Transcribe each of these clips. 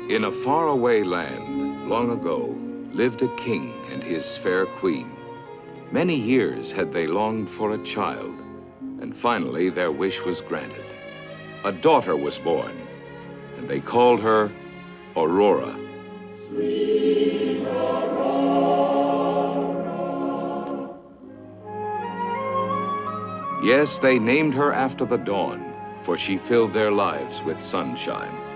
In a faraway land, long ago, lived a king and his fair queen. Many years had they longed for a child, and finally their wish was granted. A daughter was born, and they called her Aurora. Sweet Aurora. Yes, they named her after the dawn, for she filled their lives with sunshine.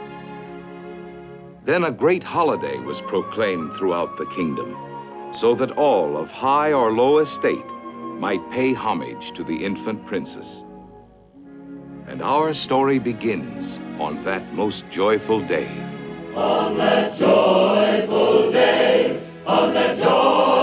Then a great holiday was proclaimed throughout the kingdom, so that all of high or low estate might pay homage to the infant princess. And our story begins on that most joyful day. On that joyful day, on that joyful